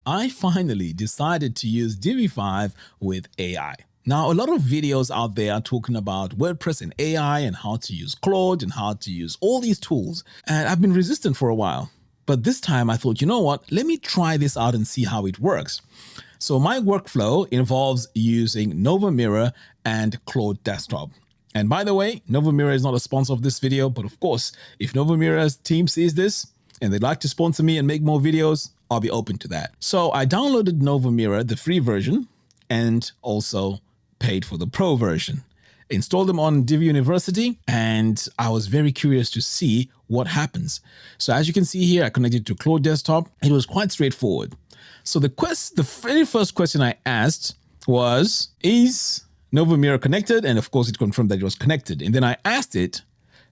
I finally decided to use Divi 5 with AI. Now, a lot of videos out there are talking about WordPress and AI and how to use Claude and how to use all these tools. And I've been resistant for a while. But this time I thought, you know what, let me try this out and see how it works. So my workflow involves using Novamira and Claude Desktop. And by the way, Novamira is not a sponsor of this video, but of course, if Novamira's team sees this and they'd like to sponsor me and make more videos, I'll be open to that. So I downloaded Novamira, the free version, and also paid for the pro version. Installed them on Divi University, and I was very curious to see what happens. So as you can see here, I connected to Claude Desktop. It was quite straightforward. So the very first question I asked was, is Novamira connected? And of course, it confirmed that it was connected. And then I asked it,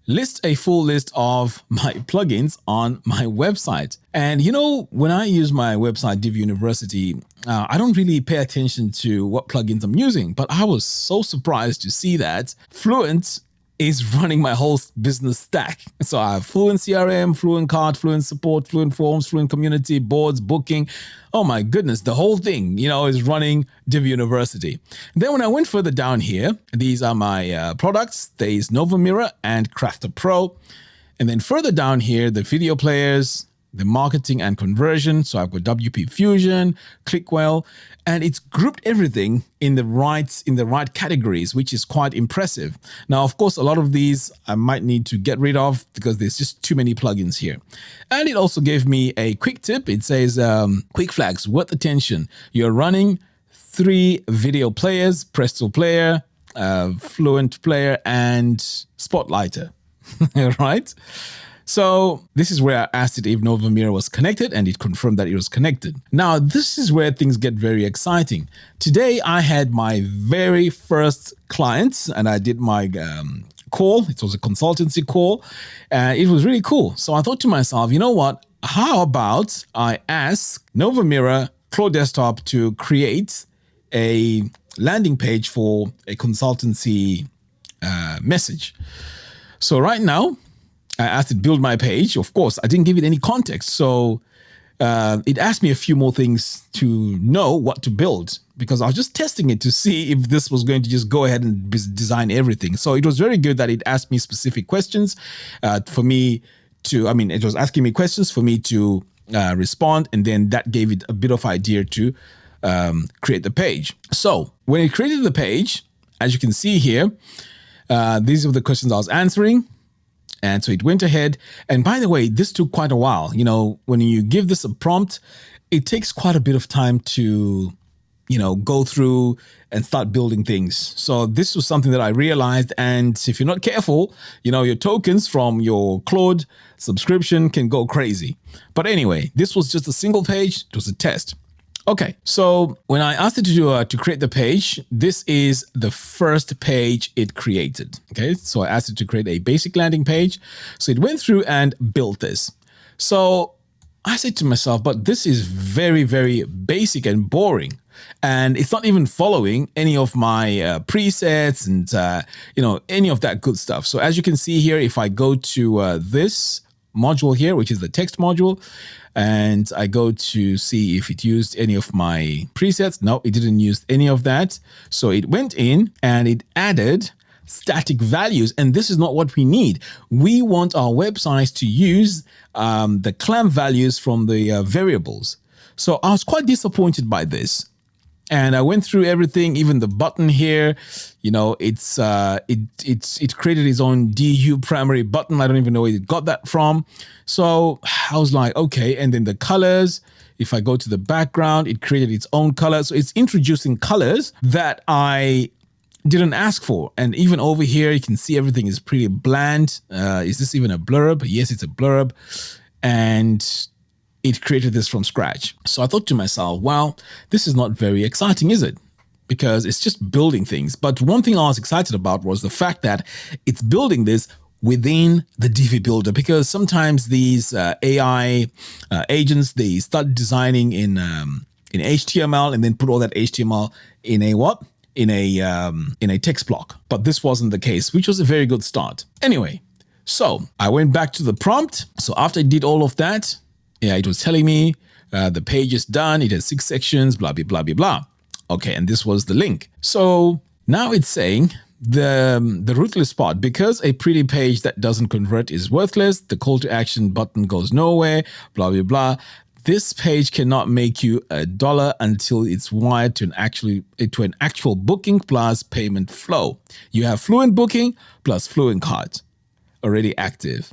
list a full list of my plugins on my website. And you know, when I use my website, Divi University, I don't really pay attention to what plugins I'm using, but I was so surprised to see that Fluent is running my whole business stack. So I have Fluent CRM, Fluent Cart, Fluent Support, Fluent Forms, Fluent Community, Boards, Booking. Oh my goodness, the whole thing, is running Divi University. Then when I went further down here, these are my products. There's Novamira and Crafter Pro. And then further down here, the video players, the marketing and conversion. So I've got WP Fusion, Clickwell, and it's grouped everything in the right categories, which is quite impressive. Now, of course, a lot of these I might need to get rid of because there's just too many plugins here. And it also gave me a quick tip. It says, quick flags, worth attention. You're running 3 video players, Presto Player, Fluent Player, and Spotlighter, right? So this is where I asked it if Novamira was connected, and it confirmed that it was connected. Now, this is where things get very exciting. Today, I had my very first client, and I did my call. It was a consultancy call, and it was really cool. So I thought to myself, you know what? How about I ask Novamira Claude Desktop to create a landing page for a consultancy message. So right now, I asked it build my page. Of course, I didn't give it any context. So it asked me a few more things to know what to build, because I was just testing it to see if this was going to just go ahead and design everything. So it was very good that it asked me specific questions for me to, it was asking me questions for me to respond. And then that gave it a bit of idea to create the page. So when it created the page, as you can see here, these are the questions I was answering. And so it went ahead. And by the way, this took quite a while. When you give this a prompt, it takes quite a bit of time to, go through and start building things. So this was something that I realized. And if you're not careful, your tokens from your Claude subscription can go crazy. But anyway, this was just a single page. It was a test. Okay, so when I asked it to create the page, this is the first page it created. Okay, so I asked it to create a basic landing page. So it went through and built this. So I said to myself, but this is very, very basic and boring. And it's not even following any of my presets and, any of that good stuff. So as you can see here, if I go to this module here, which is the text module, and I go to see if it used any of my presets. No, it didn't use any of that. So it went in and it added static values. And this is not what we need. We want our websites to use the clamp values from the variables. So I was quite disappointed by this. And I went through everything, even the button here, it created its own DU primary button. I don't even know where it got that from. So I was like, okay. And then the colors, if I go to the background, it created its own color. So it's introducing colors that I didn't ask for. And even over here, you can see everything is pretty bland. Is this even a blurb? Yes, it's a blurb. And it created this from scratch. So I thought to myself, wow, this is not very exciting, is it? Because it's just building things. But one thing I was excited about was the fact that it's building this within the Divi builder, because sometimes these AI agents, they start designing in HTML and then put all that HTML in a what? In a text block. But this wasn't the case, which was a very good start. Anyway, so I went back to the prompt. So after I did all of that, yeah, it was telling me The page is done. It has 6 sections, blah, blah, blah, blah, blah. Okay, and this was the link. So now it's saying the ruthless part, because a pretty page that doesn't convert is worthless, the call to action button goes nowhere, blah, blah, blah. This page cannot make you $1 until it's wired to an actual booking plus payment flow. You have Fluent Booking plus Fluent Cards already active.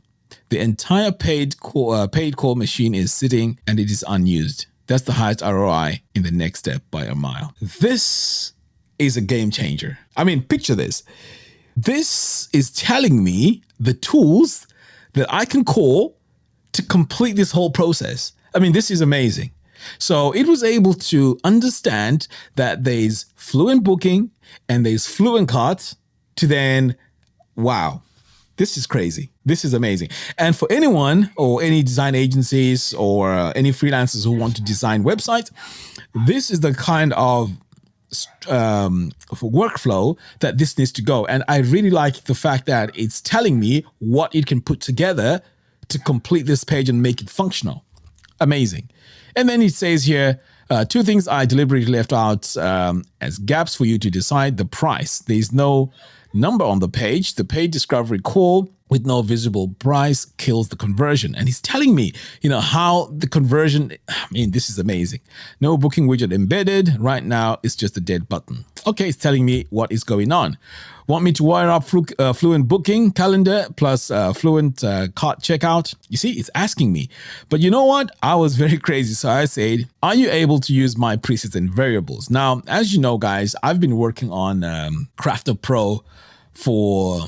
The entire paid call machine is sitting and it is unused. That's the highest ROI in the next step by a mile. This is a game changer. I mean, picture this. This is telling me the tools that I can call to complete this whole process. I mean, this is amazing. So it was able to understand that there's Fluent Booking and there's Fluent Cards to then, wow, this is crazy. This is amazing. And for anyone or any design agencies or any freelancers who want to design websites, this is the kind of workflow that this needs to go. And I really like the fact that it's telling me what it can put together to complete this page and make it functional. Amazing. And then it says here, 2 things I deliberately left out as gaps for you to decide: the price. There's no number on the page. The page discovery call with no visible price kills the conversion. And he's telling me, how the conversion, I mean, this is amazing. No booking widget embedded. Right now, it's just a dead button. Okay, it's telling me what is going on. Want me to wire up Fluent Booking calendar plus Fluent cart checkout? You see, it's asking me. But you know what? I was very crazy. So I said, are you able to use my presets and variables? Now, as you know, guys, I've been working on Crafter Pro for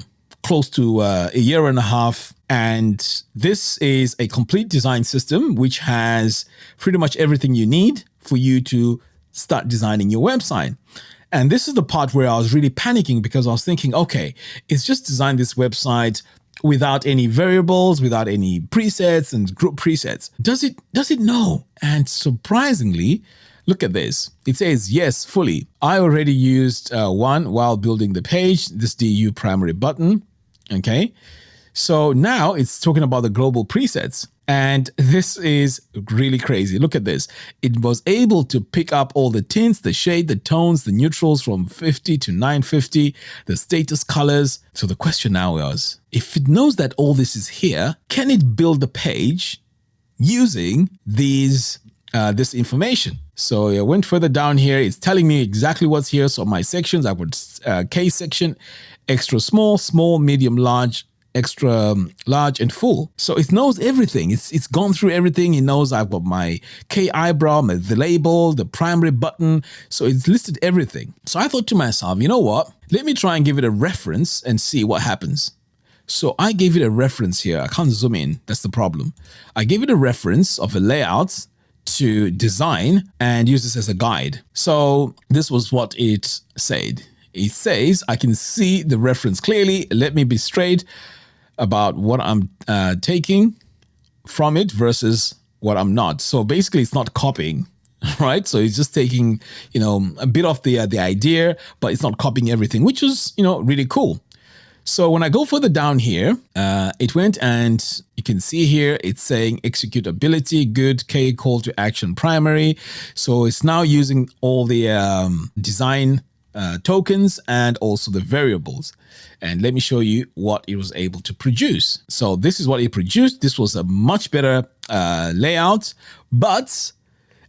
close to a year and a half. And this is a complete design system which has pretty much everything you need for you to start designing your website. And this is the part where I was really panicking, because I was thinking, okay, it's just designed this website without any variables, without any presets and group presets. Does it know? And surprisingly, look at this. It says, yes, fully. I already used one while building the page, this DU primary button. Okay. So now it's talking about the global presets. And this is really crazy. Look at this. It was able to pick up all the tints, the shade, the tones, the neutrals from 50 to 950, the status colors. So the question now is, if it knows that all this is here, can it build the page using this information? So I went further down here. It's telling me exactly what's here. So my sections, I put K section, extra small, small, medium, large, extra large, and full. So it knows everything. It's gone through everything. It knows I've got my K eyebrow, the label, the primary button. So it's listed everything. So I thought to myself, you know what? Let me try and give it a reference and see what happens. So I gave it a reference here. I can't zoom in. That's the problem. I gave it a reference of a layout to design and use this as a guide. So this was what it said. It says, I can see the reference clearly. Let me be straight about what I'm taking from it versus what I'm not. So basically it's not copying, right? So it's just taking, a bit of the idea, but it's not copying everything, which is, really cool. So when I go further down here, it went and you can see here, it's saying executability, good, K call to action primary. So it's now using all the design tokens and also the variables. And let me show you what it was able to produce. So this is what it produced. This was a much better layout, but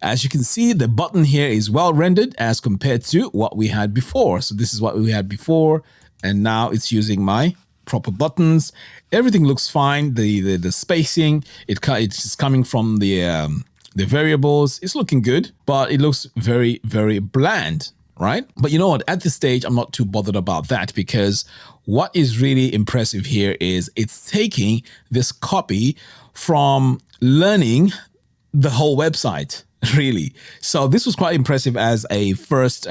as you can see, the button here is well rendered as compared to what we had before. So this is what we had before, and now it's using my proper buttons. Everything looks fine. The spacing, it's coming from the variables. It's looking good, but it looks very, very bland, right? But you know what? At this stage, I'm not too bothered about that, because what is really impressive here is it's taking this copy from learning the whole website, really. So this was quite impressive as a first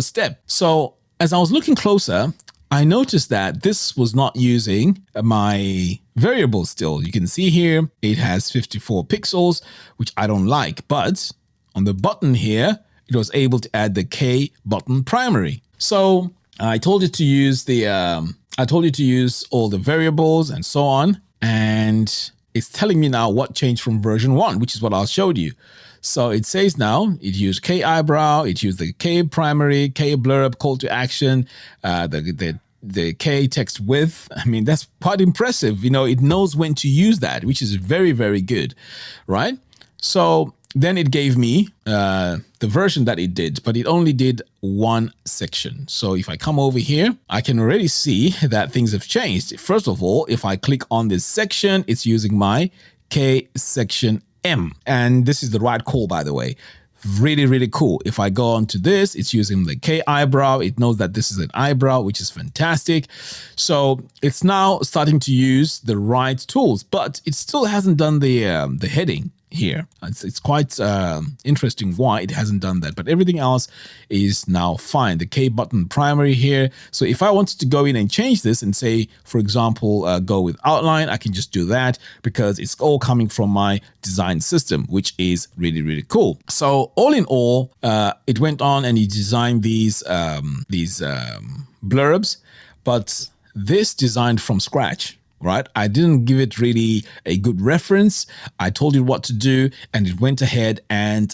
step. So as I was looking closer, I noticed that this was not using my variables still. You can see here, it has 54 pixels, which I don't like. But on the button here, it was able to add the K button primary. So I told it to use all the variables and so on. And it's telling me now what changed from version 1, which is what I showed you. So it says now it used K eyebrow, it used the K primary, K blurb, call to action, the K text width. I mean, that's quite impressive. It knows when to use that, which is very, very good, right? So then it gave me the version that it did, but it only did one section. So if I come over here, I can already see that things have changed. First of all, if I click on this section, it's using my K section M. And this is the right call, by the way. Really, really cool. If I go on to this, it's using the K eyebrow. It knows that this is an eyebrow, which is fantastic. So it's now starting to use the right tools, but it still hasn't done the heading here. It's quite interesting why it hasn't done that, but everything else is now fine. The K button primary here. So if I wanted to go in and change this and say, for example, go with outline, I can just do that because it's all coming from my design system, which is really, really cool. So all in all, it went on and it designed these blurbs, but this designed from scratch. Right? I didn't give it really a good reference. I told it what to do and it went ahead and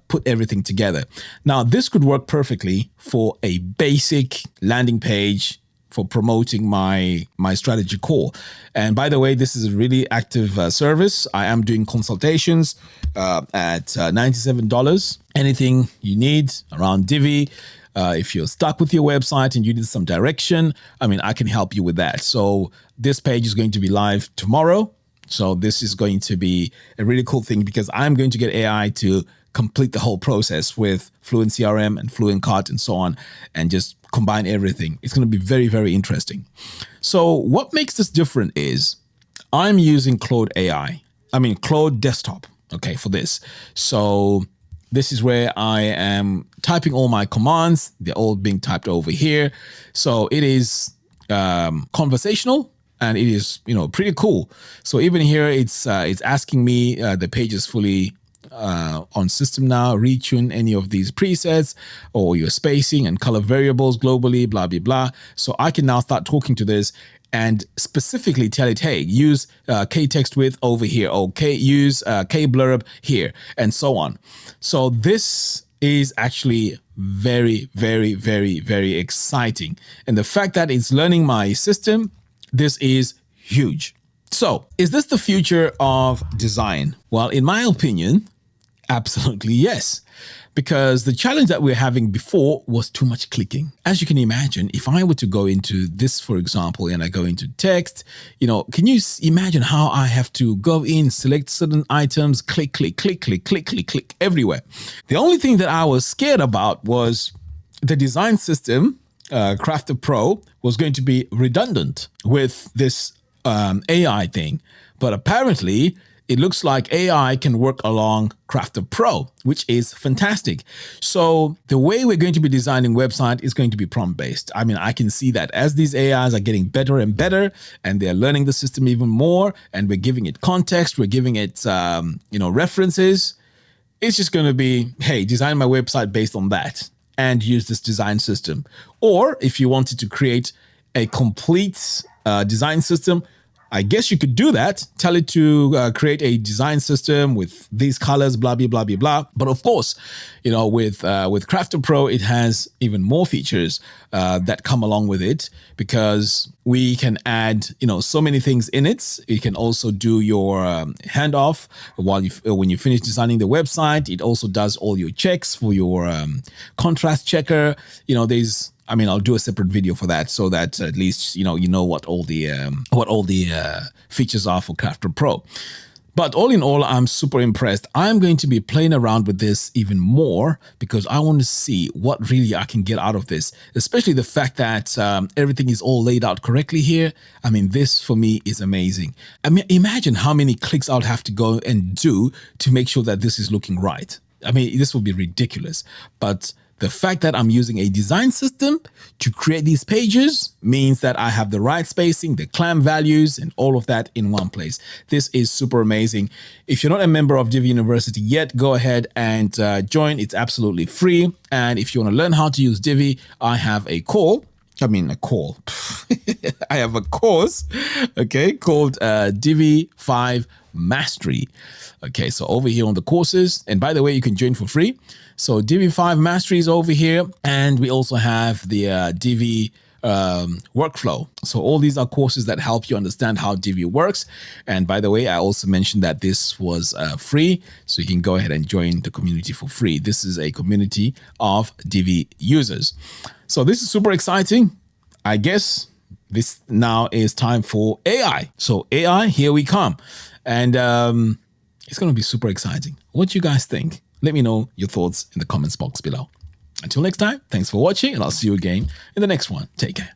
put everything together. Now, this could work perfectly for a basic landing page for promoting my strategy call. And by the way, this is a really active service. I am doing consultations at $97. Anything you need around Divi. If you're stuck with your website and you need some direction, I can help you with that. So this page is going to be live tomorrow. So this is going to be a really cool thing because I'm going to get AI to complete the whole process with Fluent CRM and Fluent Cart and so on, and just combine everything. It's going to be very, very interesting. So what makes this different is I'm using Claude AI. Claude Desktop, okay, for this. So this is where I am typing all my commands. They're all being typed over here. So it is conversational and it is, pretty cool. So even here, it's asking me the page is fully on system now. Retune any of these presets or your spacing and color variables globally, blah, blah, blah. So I can now start talking to this and specifically tell it, hey, use K text width over here, or use K blurb here, and so on. So this is actually very, very, very, very exciting. And the fact that it's learning my system, this is huge. So is this the future of design? Well, in my opinion, absolutely yes. Because the challenge that we're having before was too much clicking. As you can imagine, if I were to go into this, for example, and I go into text, can you imagine how I have to go in, select certain items, click, click, click, click, click, click, click everywhere. The only thing that I was scared about was the design system, Crafter Pro, was going to be redundant with this AI thing. But apparently, it looks like AI can work along Crafter Pro, which is fantastic. So the way we're going to be designing website is going to be prompt-based. I can see that as these AIs are getting better and better, and they're learning the system even more, and we're giving it context, we're giving it, references. It's just going to be, hey, design my website based on that and use this design system. Or if you wanted to create a complete design system, I guess you could do that. Tell it to create a design system with these colors, blah, blah, blah, blah, blah. But of course, with Crafter Pro, it has even more features that come along with it because we can add, so many things in it. You can also do your handoff when you finish designing the website. It also does all your checks for your contrast checker. I'll do a separate video for that so that at least, you know what all the features are for Crafter Pro. But all in all, I'm super impressed. I'm going to be playing around with this even more because I want to see what really I can get out of this, especially the fact that everything is all laid out correctly here. This for me is amazing. Imagine how many clicks I'll have to go and do to make sure that this is looking right. This would be ridiculous. But the fact that I'm using a design system to create these pages means that I have the right spacing, the clam values, and all of that in one place. This is super amazing. If you're not a member of Divi University yet, go ahead and join. It's absolutely free. And if you want to learn how to use Divi, I have a call I mean, a call. I have a course, okay, called Divi 5 Mastery. Okay, so over here on the courses, and by the way, you can join for free. So Divi 5 Mastery is over here, and we also have the Divi workflow. So all these are courses that help you understand how Divi works. And by the way, I also mentioned that this was free, so you can go ahead and join the community for free. This is a community of Divi users. So this is super exciting. I guess this now is time for AI. So AI, here we come. And it's going to be super exciting. What do you guys think? Let me know your thoughts in the comments box below. Until next time, thanks for watching, and I'll see you again in the next one. Take care.